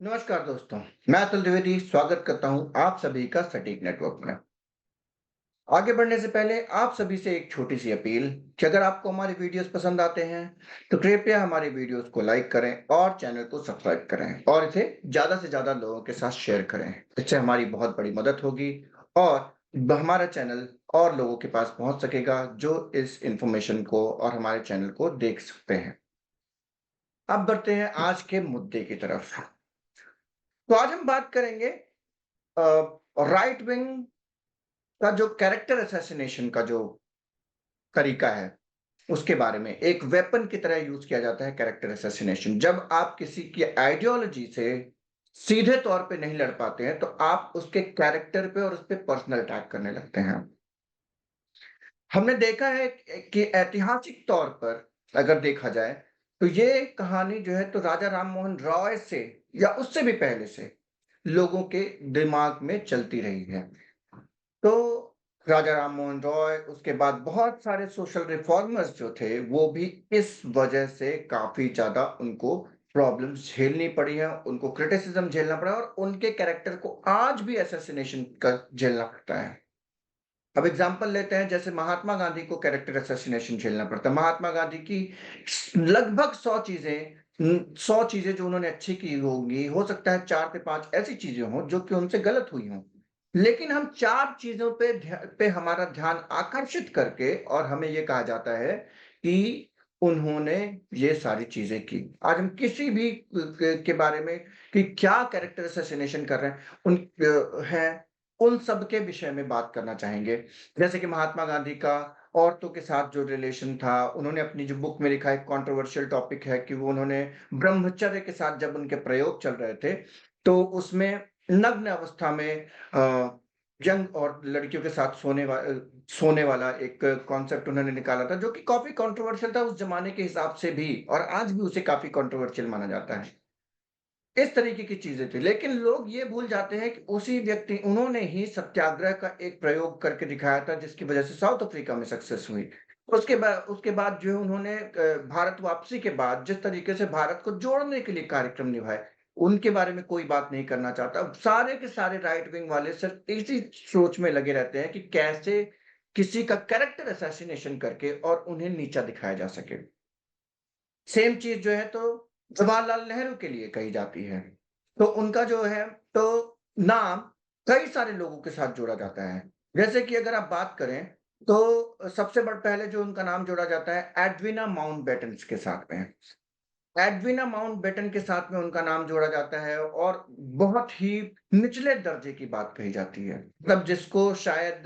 नमस्कार दोस्तों, मैं अतुल द्विवेदी स्वागत करता हूं आप सभी का सटीक नेटवर्क में। आगे बढ़ने से पहले आप सभी से एक छोटी सी अपील कि अगर आपको हमारे वीडियोस पसंद आते हैं तो कृपया हमारे वीडियोस को लाइक करें और चैनल को सब्सक्राइब करें और इसे ज्यादा से ज्यादा लोगों के साथ शेयर करें। इससे हमारी बहुत बड़ी मदद होगी और हमारा चैनल और लोगों के पास पहुंच सकेगा जो इस इंफॉर्मेशन को और हमारे चैनल को देख सकते हैं। अब बढ़ते हैं आज के मुद्दे की तरफ। तो आज हम बात करेंगे राइट विंग का जो कैरेक्टर असैसिनेशन का जो तरीका है, उसके बारे में। एक वेपन की तरह यूज़ किया जाता है कैरेक्टर असैसिनेशन। जब आप किसी की आइडियोलॉजी से सीधे तौर पे नहीं लड़ पाते हैं, तो आप उसके कैरेक्टर पे और उस पे पर्सनल अटैक करने लगते हैं। हमने देखा है कि ऐतिहासिक तौर पर अगर देखा जाए, तो ये कहानी जो है तो राजा राम मोहन रॉय से या उससे भी पहले से लोगों के दिमाग में चलती रही है। तो राजा राम मोहन रॉय, उसके बाद बहुत सारे सोशल रिफॉर्मर्स जो थे, वो भी इस वजह से काफ़ी ज़्यादा उनको प्रॉब्लम्स झेलनी पड़ी हैं, उनको क्रिटिसिज़्म झेलना पड़ा और उनके कैरेक्टर को आज भी असैसिनेशन का झेलना पड़ता है। अब एग्ज़ाम्पल लेते हैं, जैसे महात्मा गांधी को कैरेक्टर असैसिनेशन झेलना पड़ता है। महात्मा गांधी की लगभग 100 चीज़ें जो उन्होंने अच्छी की होंगी, हो सकता है 4 से 5 ऐसी चीज़ें हों जो कि उनसे गलत हुई हों। लेकिन हम 4 चीज़ों पे हमारा ध्यान आकर्षित करके और हमें ये कहा जाता है कि उन्होंने ये सारी चीज़ें की। आज हम किसी भी के बारे में कि क्या कैरेक्टर असैसिनेशन कर रहे हैं, हैं, उन सब के विषय में बात करना चाहेंगे। जैसे कि महात्मा गांधी का औरतों के साथ जो रिलेशन था, उन्होंने अपनी जो बुक में लिखा है, कंट्रोवर्शियल टॉपिक है कि वो उन्होंने ब्रह्मचर्य के साथ जब उनके प्रयोग चल रहे थे, तो उसमें नग्न अवस्था में यंग और लड़कियों के साथ सोने वाला एक कॉन्सेप्ट उन्होंने निकाला था, जो कि काफ़ी कंट्रोवर्शियल था उस ज़माने के हिसाब से भी और आज भी उसे काफ़ी कंट्रोवर्शियल माना जाता है। इस तरीके की चीज़ें थी, लेकिन लोग ये भूल जाते हैं कि उसी व्यक्ति उन्होंने ही सत्याग्रह का एक प्रयोग करके दिखाया था, जिसकी वजह से साउथ अफ्रीका में सक्सेस हुई। उसके बाद जो है उन्होंने भारत वापसी के बाद जिस तरीके से भारत को जोड़ने के लिए कार्यक्रम निभाए, उनके बारे में कोई बात नहीं करना चाहता। अब सारे के सारे राइट विंग वाले सिर्फ़ इसी सोच में लगे रहते हैं कि कैसे किसी का कैरेक्टर असैसिनेशन करके और उन्हें नीचा दिखाया जा सके। सेम चीज़ जो है तो जवाहरलाल नेहरू के लिए कही जाती है। तो उनका जो है तो नाम कई सारे लोगों के साथ जोड़ा जाता है। जैसे कि अगर आप बात करें तो सबसे पहले जो उनका नाम जोड़ा जाता है एडविना माउंटबेटन के साथ में। एडविना माउंटबेटन के साथ में उनका नाम जोड़ा जाता है और बहुत ही निचले दर्जे की बात कही जाती है। मतलब जिसको शायद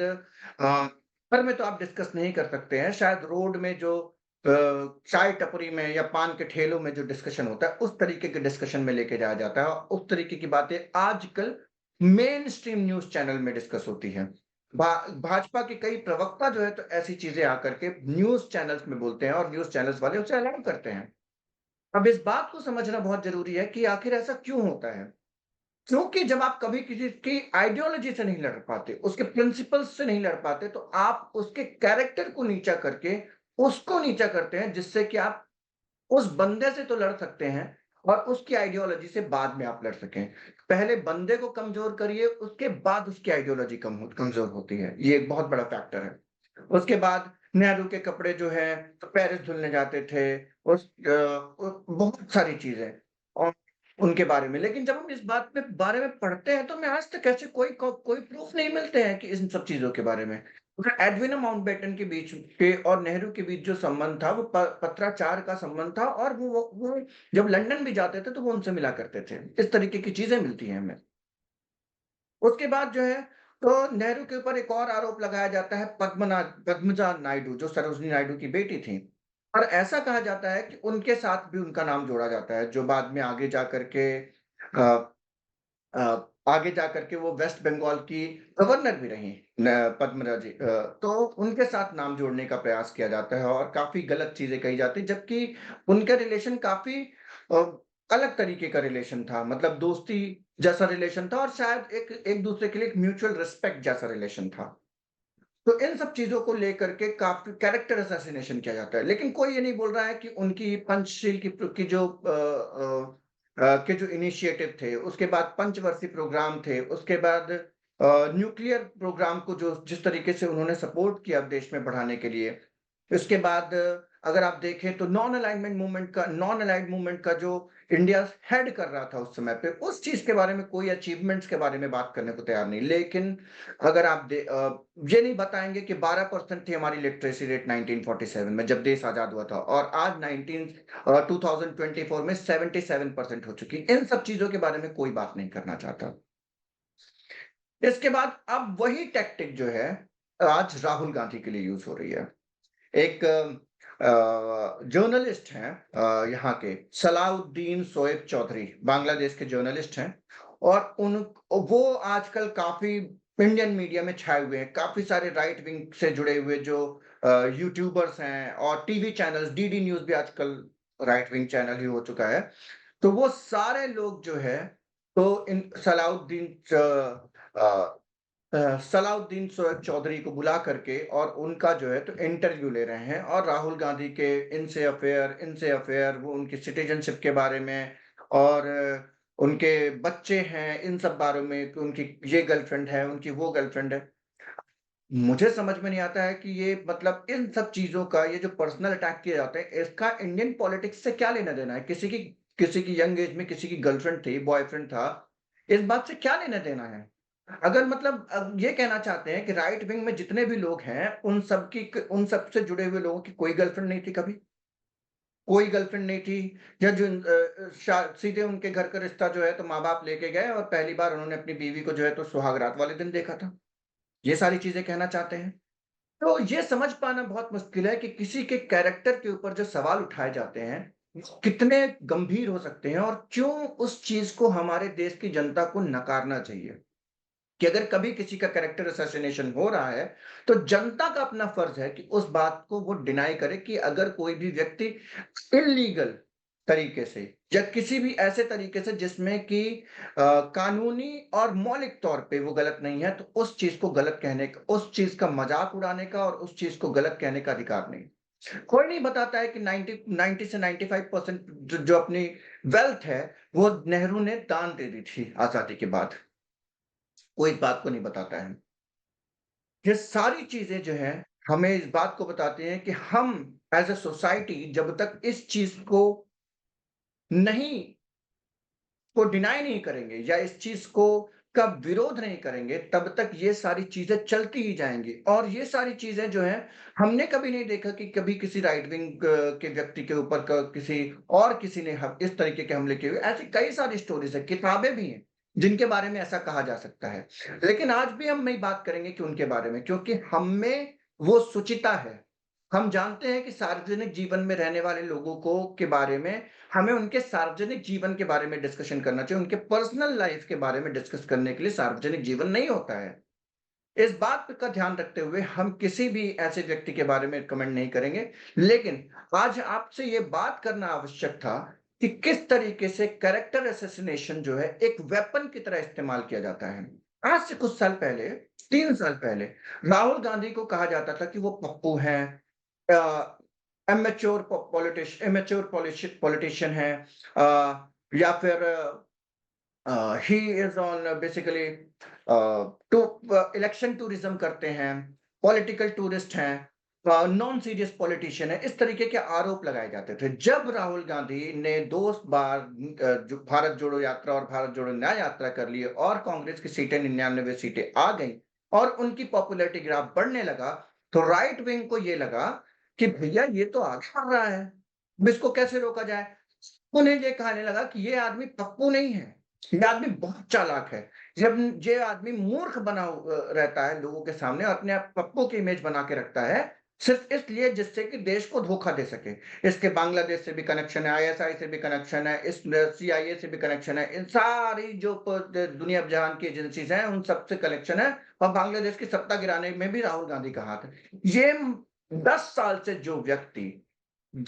घर में तो आप डिस्कस नहीं कर सकते हैं, शायद रोड में जो चाय टपरी में या पान के ठेलों में जो डिस्कशन होता है, उस तरीके के डिस्कशन में लेके जाया जाता है और उस तरीके की बातें आजकल मेन स्ट्रीम न्यूज़ चैनल में डिस्कस होती हैं। भाजपा के कई प्रवक्ता जो है तो ऐसी चीज़ें आकर के न्यूज़ चैनल्स में बोलते हैं और न्यूज़ चैनल्स वाले उसे अलाउ करते हैं। अब इस बात को समझना बहुत ज़रूरी है कि आखिर ऐसा क्यों होता है? क्योंकि जब आप कभी किसी की आइडियोलॉजी से नहीं लड़ पाते, उसके प्रिंसिपल्स से नहीं लड़ पाते, तो आप उसके कैरेक्टर को नीचा करके, उसको नीचा करते हैं, जिससे कि आप उस बंदे से तो लड़ सकते हैं और उसकी आइडियोलॉजी से बाद में आप लड़ सकें। पहले बंदे को कमज़ोर करिए, उसके बाद उसकी आइडियोलॉजी कमज़ोर होती है। ये एक बहुत बड़ा फैक्टर है। उसके बाद नेहरू के कपड़े जो हैं, तो पेरिस धुलने जाते थे। बहुत सारी चीज़ें और उनके बारे में। लेकिन जब हम इस बारे में पढ़ते हैं, तो हमें आज तक ऐसे कोई प्रूफ़ नहीं मिलते हैं कि इन सब चीज़ों के बारे में। एडविना माउंटबेटन के बीच के और नेहरू के बीच जो संबंध था, वो पत्राचार का संबंध था और वो जब लंदन भी जाते थे, तो वो उनसे मिला करते थे। इस तरीके की चीज़ें मिलती हैं हमें। उसके बाद जो है, तो नेहरू के ऊपर एक और आरोप लगाया जाता है पद्मजा नायडू, जो सरोजिनी नायडू की बेटी थीं। और ऐसा कहा जाता है कि उनके साथ भी उनका नाम जोड़ा जाता है, जो बाद में अ आगे जाकर के वो वेस्ट बंगाल की गवर्नर भी रहीं पद्मजा जी। तो उनके साथ नाम जोड़ने का प्रयास किया जाता है और काफ़ी गलत चीज़ें कही जाती हैं, जबकि उनका रिलेशन काफ़ी अ, अलग तरीके का रिलेशन था। मतलब दोस्ती जैसा रिलेशन था और शायद एक-दूसरे के लिए एक म्यूचुअल रिस्पेक्ट जैसा रिलेशन था। तो इन सब चीज़ों को लेकर के काफ़ी कैरेक्टर असैसिनेशन किया जाता है। लेकिन कोई ये नहीं बोल रहा है कि उनकी पंचशील की जो के जो इनिशिएटिव थे, उसके बाद पंचवर्षीय प्रोग्राम थे, उसके बाद न्यूक्लियर प्रोग्राम को जो जिस तरीके से उन्होंने सपोर्ट किया देश में बढ़ाने के लिए। उसके बाद अगर आप देखें तो नॉन अलाइन्ड मूवमेंट का जो इंडिया हेड कर रहा था उस समय पे, उस चीज़ के बारे में कोई अचीवमेंट्स के बारह में बात करने को तैयार नहीं। लेकिन अगर ये नहीं बताएँगे कि 12% थी हमारी लिटरेसी रेट 1947 में जब देश आज़ाद हुआ था और आज 2024 में 77% हो चुकी। इन सब चीज़ों के बारे में कोई बात नहीं करना चाहता। इसके बाद अब वही टैक्टिक जो है, आज राहुल गांधी के लिए यूज़ हो रही है। एक जर्नलिस्ट हैं यहाँ के सलाउद्दीन सोएब चौधरी, बांग्लादेश के जर्नलिस्ट हैं और वो आजकल काफ़ी इंडियन मीडिया में छाए हुए हैं। काफ़ी सारे राइट विंग से जुड़े हुए जो यूट्यूबर्स हैं और टीवी चैनल्स, डीडी न्यूज़ भी आजकल राइट विंग चैनल ही हो चुका है। तो वो सारे लोग जो है, तो इन सलाउद्दीन चौधरी को बुला करके और उनका जो है तो इंटरव्यू ले रहे हैं और राहुल गांधी के इनसे अफेयर, वो उनकी सिटीजनशिप के बारे में और उनके बच्चे हैं, इन सब बारे में कि उनकी ये गर्लफ्रेंड है, उनकी वो गर्लफ्रेंड है। मुझे समझ में नहीं आता है कि ये मतलब इन सब चीज़ों का ये जो पर्सनल अटैक किए जाते हैं, इसका इंडियन पॉलिटिक्स से क्या लेना-देना है? किसी की यंग एज में किसी की गर्लफ्रेंड थी, बॉयफ्रेंड था, इस बात से क्या लेना-देना है? अगर मतलब ये कहना चाहते हैं कि राइट विंग में जितने भी लोग हैं, उन सब से जुड़े हुए लोगों की कोई गर्लफ्रेंड नहीं थी कभी? कोई गर्लफ्रेंड नहीं थी या जो सीधे उनके घर का रिश्ता जो है तो माँ-बाप लेके गए और पहली बार उन्होंने अपनी बीवी को जो है तो सुहागरात वाले दिन देखा था। ये सारी चीज़ें कहना चाहते हैं। तो ये समझ पाना बहुत मुश्किल है कि किसी के कैरेक्टर के ऊपर जो सवाल उठाए जाते हैं, वो कितने गंभीर हो सकते हैं और क्यों उस चीज़ को हमारे देश की जनता को नकारना चाहिए। कि अगर कभी किसी का कैरेक्टर असैसिनेशन हो रहा है, तो जनता का अपना फर्ज़ है कि उस बात को वो डिनाई करे कि अगर कोई भी व्यक्ति इल्लीगल तरीके से या किसी भी ऐसे तरीके से जिसमें कि कानूनी और मौलिक तौर पे वो गलत नहीं है, तो उस चीज़ को गलत कहने का, उस चीज़ का मज़ाक उड़ाने का और उस चीज़ को गलत कहने का अधिकार नहीं। कोई नहीं बताता है कि 90 से 95% जो अपनी वेल्थ है, वो नेहरू ने दान दे दी थी आज़ादी के बाद। कोई इस बात को नहीं बताता है। ये सारी चीज़ें जो हैं, हमें इस बात को बताती हैं कि हम एज़ अ सोसाइटी जब तक इस चीज़ नहीं को डिनाई नहीं करेंगे या इस चीज़ को का विरोध नहीं करेंगे, तब तक ये सारी चीज़ें चलती ही जाएँगी। और ये सारी चीज़ें जो हैं, हमने कभी नहीं देखा कि कभी किसी राइट विंग के व्यक्ति के ऊपर किसी ने इस तरीके के हमले किए हुए। ऐसी कई सारी स्टोरीज़ हैं, किताबें भी हैं, जिनके बारे में ऐसा कहा जा सकता है। लेकिन आज भी हम नहीं बात करेंगे कि उनके बारे में, क्योंकि हम में वो शुचिता है। हम जानते हैं कि सार्वजनिक जीवन में रहने वाले लोगों को के बारे में हमें उनके सार्वजनिक जीवन के बारे में डिस्कशन करना चाहिए, उनके पर्सनल लाइफ के बारे में डिस्कस करने के लिए सार्वजनिक जीवन नहीं होता है। इस बात का ध्यान रखते हुए हम किसी भी ऐसे व्यक्ति के बारे में कमेंट नहीं करेंगे। लेकिन आज आपसे ये बात करना आवश्यक था कि किस तरीके से कैरेक्टर असैसिनेशन जो है एक वेपन की तरह इस्तेमाल किया जाता है। आज से कुछ साल पहले, 3 साल पहले राहुल गांधी को कहा जाता था कि वो पप्पू हैं, इमेच्योर पॉलिटिशियन है, या फिर he is on basically to election tourism करते हैं, पॉलिटिकल टूरिस्ट हैं, नॉन सीरियस पॉलिटिशियन है। इस तरीके के आरोप लगाए जाते थे। जब राहुल गांधी ने 2 बार जो भारत जोड़ो यात्रा और भारत जोड़ो न्याय यात्रा कर ली और कांग्रेस की सीटें 99 सीटें आ गई और उनकी पॉपुलैरिटी ग्राफ बढ़ने लगा, तो राइट विंग को ये लगा कि भैया ये तो आगे बढ़ रहा है, अब इसको कैसे रोका जाए। उन्हें ये कहने लगा कि ये आदमी पप्पू नहीं है, ये आदमी बहुत चालाक है। जब ये आदमी मूर्ख रहता है लोगों के सामने और अपने आप पप्पू की इमेज बना के रखता है, सिर्फ इसलिए जिससे कि देश को धोखा दे सके। इसके बांग्लादेश से भी कनेक्शन है, आईएसआई से भी कनेक्शन है, इस सीआईए से भी कनेक्शन है। इन सारी जो दुनिया जहान की एजेंसीज हैं, उन सबसे कनेक्शन है और बांग्लादेश की सत्ता गिराने में भी राहुल गांधी का हाथ है। ये 10 साल से जो व्यक्ति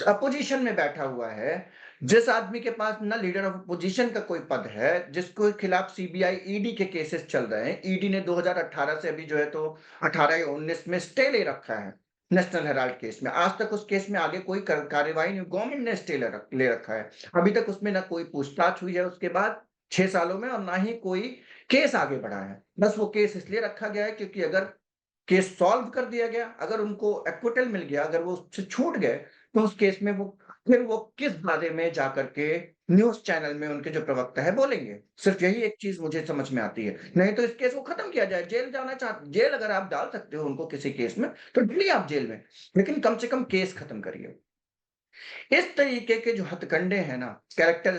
अपोजिशन में बैठा हुआ है, जिस आदमी के पास ना लीडर ऑफ अपोजिशन का कोई पद है, जिसको खिलाफ सीबीआई, ईडी के केसेस चल रहे हैं। ईडी ने 2018 से अभी जो है तो 18 या 19 में स्टे ले रखा है। नेशनल हेराल्ड केस में। आज तक उस केस में आगे कोई कार्यवाही नहीं, गवर्नमेंट ने स्टे ले रखा है। अभी तक उसमें ना कोई पूछताछ हुई है उसके बाद 6 सालों में, और ना ही कोई केस आगे बढ़ा है। बस वो केस इसलिए रखा गया है क्योंकि अगर केस सॉल्व कर दिया गया, अगर उनको एक्विटल मिल गया, अगर वो उससे छूट गए, तो उस केस में वो किस बारे में जाकर के न्यूज़ चैनल में उनके जो प्रवक्ता है बोलेंगे। सिर्फ़ यही एक चीज़ मुझे समझ में आती है। नहीं तो इस केस को खत्म किया जाए, जेल अगर आप डाल सकते हो उनको किसी केस में, तो डालिए आप जेल में, लेकिन कम से कम केस खत्म करिए। इस तरीके के जो हथकंडे हैं ना, कैरेक्टर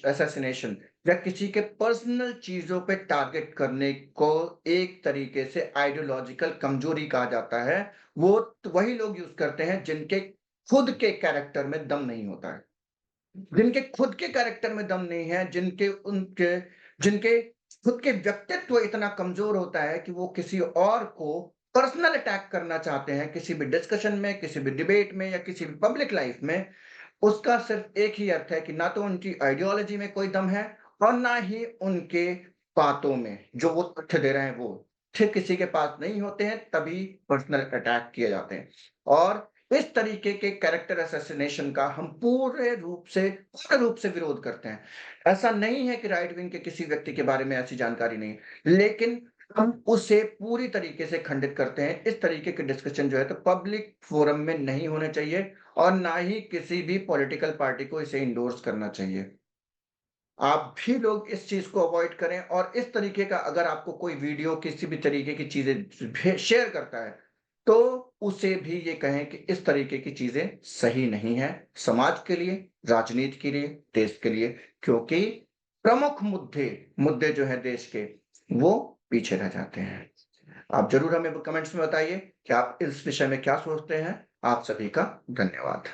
असैसिनेशन या किसी के पर्सनल चीज़ों पे टारगेट करने को एक तरीके से आइडियोलॉजिकल कमज़ोरी कहा जाता है। वो वही लोग यूज़ करते हैं जिनके खुद के कैरेक्टर में दम नहीं होता है। जिनके खुद के कैरेक्टर में दम नहीं है, जिनके खुद के व्यक्तित्व इतना कमज़ोर होता है कि वो किसी और को पर्सनल अटैक करना चाहते हैं, किसी भी डिस्कशन में, किसी भी डिबेट में या किसी भी पब्लिक लाइफ़ में। उसका सिर्फ़ एक ही अर्थ है कि ना तो उनकी आइडियोलॉजी में कोई दम है और ना ही उनके बातों में, जो वो तथ्य दे रहे हैं वो। तथ्य किसी के पास नहीं होते हैं, तभी पर्सनल अटैक किए जाते हैं। और इस तरीके के कैरेक्टर असैसिनेशन का हम पूर्ण रूप से विरोध करते हैं। ऐसा नहीं है कि राइट विंग के किसी व्यक्ति के बारे में ऐसी जानकारी नहीं है, लेकिन हम उसे पूरी तरीके से खंडित करते हैं। इस तरीके के डिस्कशन जो है तो पब्लिक फोरम में नहीं होने चाहिए और ना ही किसी भी पॉलिटिकल पार्टी को इसे एंडोर्स करना चाहिए। आप भी लोग इस चीज़ को अवॉइड करें, और इस तरीके का अगर आपको कोई वीडियो किसी भी तरीके की चीज़ें शेयर करता है, तो उसे भी ये कहें कि इस तरीके की चीज़ें सही नहीं है, समाज के लिए, राजनीति के लिए, देश के लिए, क्योंकि प्रमुख मुद्दे जो हैं देश के, वो पीछे रह जाते हैं। आप ज़रूर हमें कमेंट्स में बताइए कि आप इस विषय में क्या सोचते हैं। आप सभी का धन्यवाद।